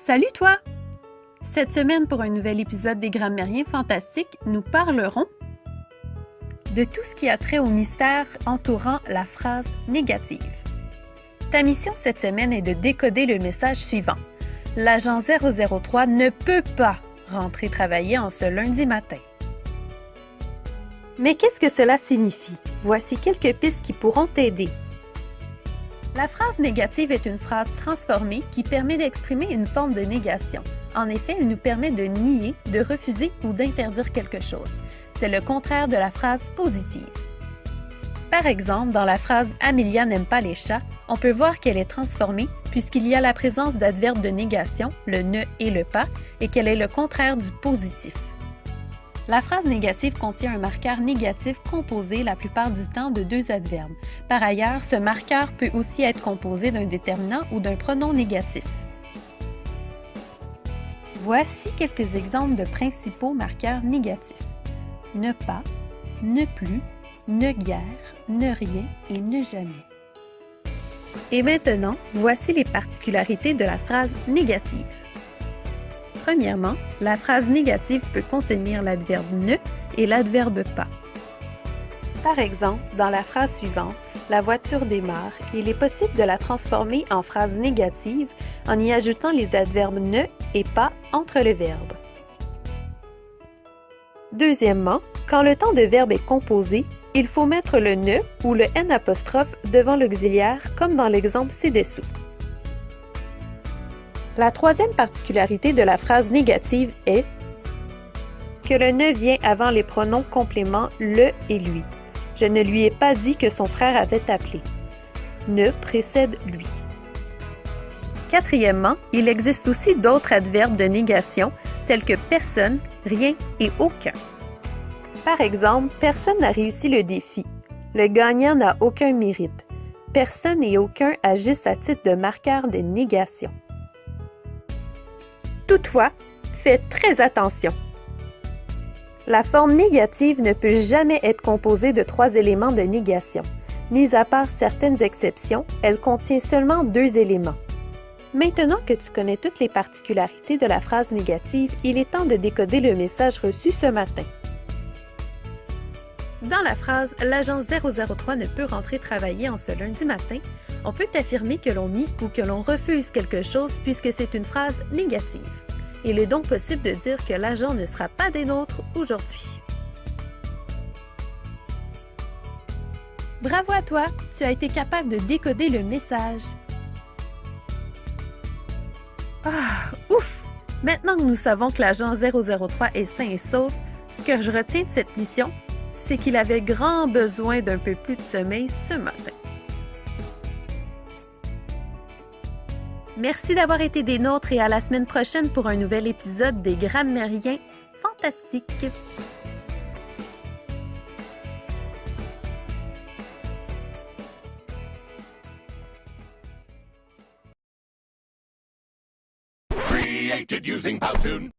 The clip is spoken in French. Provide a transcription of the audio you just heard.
Salut toi! Cette semaine, pour un nouvel épisode des Grammairiens Fantastiques, nous parlerons de tout ce qui a trait au mystère entourant la phrase négative. Ta mission cette semaine est de décoder le message suivant. L'agent 003 ne peut pas rentrer travailler en ce lundi matin. Mais qu'est-ce que cela signifie? Voici quelques pistes qui pourront t'aider. La phrase négative est une phrase transformée qui permet d'exprimer une forme de négation. En effet, elle nous permet de nier, de refuser ou d'interdire quelque chose. C'est le contraire de la phrase positive. Par exemple, dans la phrase « Amelia n'aime pas les chats », on peut voir qu'elle est transformée puisqu'il y a la présence d'adverbes de négation, le « ne » et le « pas », et qu'elle est le contraire du positif. La phrase négative contient un marqueur négatif composé la plupart du temps de deux adverbes. Par ailleurs, ce marqueur peut aussi être composé d'un déterminant ou d'un pronom négatif. Voici quelques exemples de principaux marqueurs négatifs. Ne pas, ne plus, ne guère, ne rien et ne jamais. Et maintenant, voici les particularités de la phrase négative. Premièrement, la phrase négative peut contenir l'adverbe « ne » et l'adverbe « pas ». Par exemple, dans la phrase suivante, « La voiture démarre », il est possible de la transformer en phrase négative en y ajoutant les adverbes « ne » et « pas » entre les verbes. Deuxièmement, quand le temps de verbe est composé, il faut mettre le « ne » ou le « n » devant l'auxiliaire comme dans l'exemple ci-dessous. La troisième particularité de la phrase négative est que le « ne » vient avant les pronoms compléments « le » et « lui ». Je ne lui ai pas dit que son frère avait appelé. « Ne » précède « lui ». Quatrièmement, il existe aussi d'autres adverbes de négation tels que « personne », « rien » et « aucun ». Par exemple, « personne n'a réussi le défi ». Le gagnant n'a aucun mérite. Personne et aucun agissent à titre de marqueur de négation. Toutefois, faites très attention. La forme négative ne peut jamais être composée de trois éléments de négation. Mis à part certaines exceptions, elle contient seulement deux éléments. Maintenant que tu connais toutes les particularités de la phrase négative, il est temps de décoder le message reçu ce matin. Dans la phrase « L'agent 003 ne peut rentrer travailler en ce lundi matin », on peut affirmer que l'on nie ou que l'on refuse quelque chose puisque c'est une phrase négative. Il est donc possible de dire que l'agent ne sera pas des nôtres aujourd'hui. Bravo à toi! Tu as été capable de décoder le message. Ah, ouf! Maintenant que nous savons que l'agent 003 est sain et sauf, ce que je retiens de cette mission, c'est qu'il avait grand besoin d'un peu plus de sommeil ce matin. Merci d'avoir été des nôtres et à la semaine prochaine pour un nouvel épisode des Grammairiens Fantastiques. Created using Powtoon.